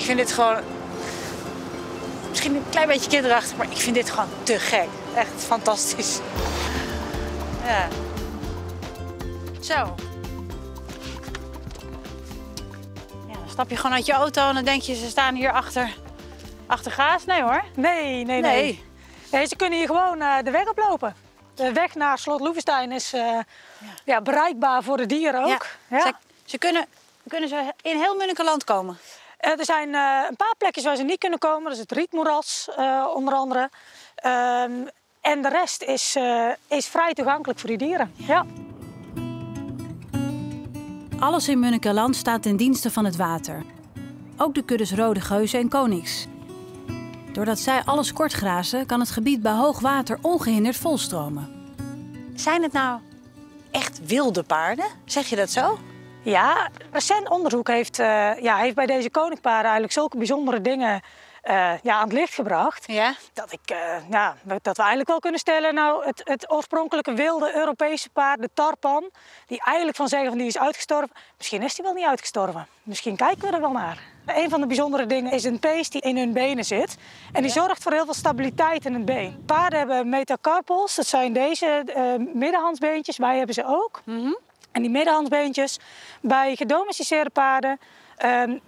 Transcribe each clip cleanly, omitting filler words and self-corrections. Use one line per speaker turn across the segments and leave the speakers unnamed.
vind dit gewoon... Misschien een klein beetje kinderachtig, maar ik vind dit gewoon te gek. Echt fantastisch. Ja. Zo. Ja, dan stap je gewoon uit je auto en dan denk je, ze staan hier achter gaas. Nee hoor.
Nee, ze kunnen hier gewoon de weg oplopen. De weg naar Slot Loevestein is bereikbaar voor de dieren ook.
Ja. Ze kunnen in heel Munnikenland komen.
Er zijn een paar plekjes waar ze niet kunnen komen. Dat is het Rietmoeras onder andere. En de rest is vrij toegankelijk voor die dieren. Ja.
Alles in Munnikenland staat ten dienste van het water. Ook de kuddes rode geuzen en koniks. Doordat zij alles kort grazen, kan het gebied bij hoog water ongehinderd volstromen.
Zijn het nou echt wilde paarden? Zeg je dat zo?
Ja, recent onderzoek heeft bij deze koninkpaarden eigenlijk zulke bijzondere dingen aan het licht gebracht.
Ja?
Dat we eigenlijk wel kunnen stellen, nou, het oorspronkelijke wilde Europese paard, de tarpan, die eigenlijk van zeggen van die is uitgestorven. Misschien is die wel niet uitgestorven. Misschien kijken we er wel naar. Een van de bijzondere dingen is een pees die in hun benen zit. En die zorgt voor heel veel stabiliteit in het been. Paarden hebben metacarpals, dat zijn deze middenhandsbeentjes. Wij hebben ze ook.
Mm-hmm.
En die middenhandsbeentjes bij gedomesticeerde paarden,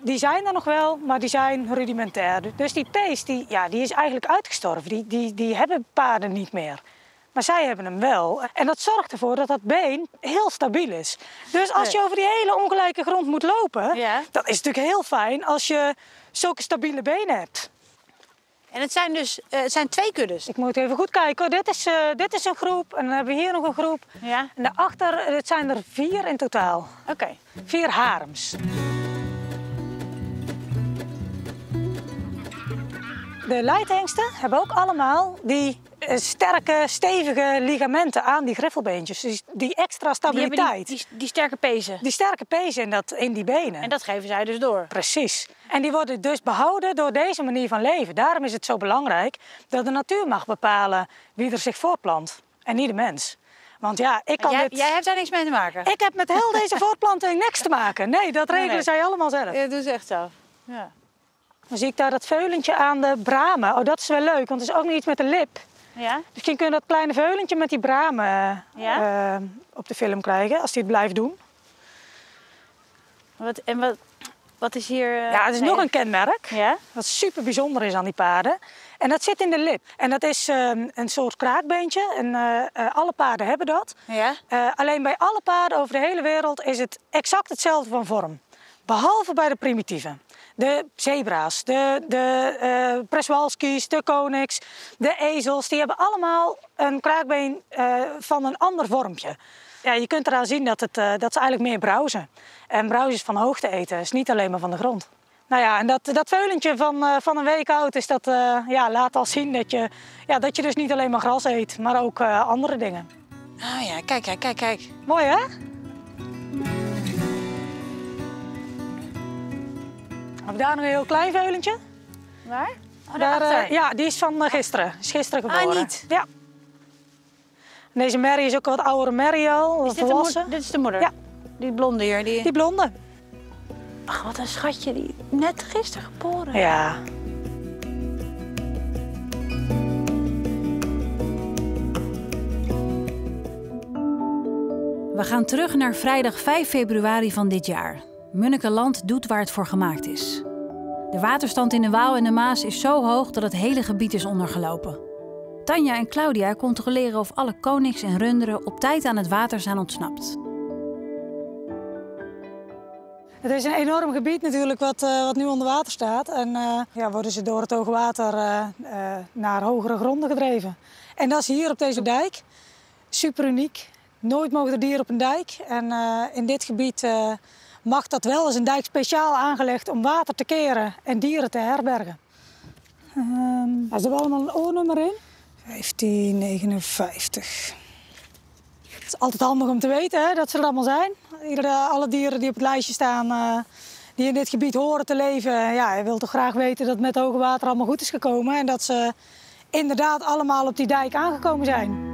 die zijn er nog wel, maar die zijn rudimentair. Dus die pees die is eigenlijk uitgestorven. Die hebben paarden niet meer. Maar zij hebben hem wel. En dat zorgt ervoor dat dat been heel stabiel is. Dus als je over die hele ongelijke grond moet lopen, dan is het natuurlijk heel fijn als je zulke stabiele benen hebt.
En het zijn 2 kuddes.
Ik moet even goed kijken. Dit is een groep en dan hebben we hier nog een groep.
Ja.
En daarachter, het zijn er 4 in totaal.
Oké.
4 harems. De leidhengsten hebben ook allemaal die sterke, stevige ligamenten aan die griffelbeentjes. Dus die extra stabiliteit.
Die sterke pezen.
Die sterke pezen in die benen.
En dat geven zij dus door.
Precies. En die worden dus behouden door deze manier van leven. Daarom is het zo belangrijk dat de natuur mag bepalen wie er zich voortplant. En niet de mens. Want ja,
jij hebt daar niks mee te maken?
Ik heb met heel deze voortplanting niks te maken. Nee, dat regelen zij allemaal zelf.
Ja, dat is echt zo. Ja.
Dan zie ik daar dat veulentje aan de bramen. Oh, dat is wel leuk, want het is ook niet iets met de lip.
Ja?
Misschien kun je dat kleine veulentje met die bramen op de film krijgen, als hij het blijft doen.
Wat is hier...
het is nog een kenmerk.
Ja?
Wat super bijzonder is aan die paarden. En dat zit in de lip. En dat is een soort kraakbeentje. En alle paarden hebben dat.
Ja?
Alleen bij alle paarden over de hele wereld is het exact hetzelfde van vorm. Behalve bij de primitieven. De zebra's, de Przewalski's, de koniks, de ezels, die hebben allemaal een kraakbeen van een ander vormpje. Ja, je kunt eraan zien dat ze eigenlijk meer browsen. En browsen is van hoogte eten, is niet alleen maar van de grond. Nou ja, en dat veulentje van een week oud is laat al zien dat je dus niet alleen maar gras eet, maar ook andere dingen.
Ah ja, kijk.
Mooi hè? Hebben we daar nog een heel klein veulentje?
Waar? Oh, daarachter?
Die is van gisteren. Is gisteren geboren.
Ah, niet?
Ja. En deze merrie is ook een wat oudere merrie al.
Is dit is de moeder?
Ja.
Die blonde hier?
Die blonde.
Ach, wat een schatje. Die net gisteren geboren.
Ja.
We gaan terug naar vrijdag 5 februari van dit jaar. Munnikenland doet waar het voor gemaakt is. De waterstand in de Waal en de Maas is zo hoog dat het hele gebied is ondergelopen. Tanja en Claudia controleren of alle koniks en runderen op tijd aan het water zijn ontsnapt.
Het is een enorm gebied natuurlijk wat nu onder water staat. En worden ze door het hoge water naar hogere gronden gedreven. En dat is hier op deze dijk. Super uniek. Nooit mogen er dieren op een dijk. En in dit gebied mag dat wel. Er is een dijk speciaal aangelegd om water te keren en dieren te herbergen. Er zit allemaal een oornummer in. 1559. Het is altijd handig om te weten dat ze er allemaal zijn. Alle dieren die op het lijstje staan, die in dit gebied horen te leven. Ja, je wilt toch graag weten dat het met hoge water allemaal goed is gekomen. En dat ze inderdaad allemaal op die dijk aangekomen zijn.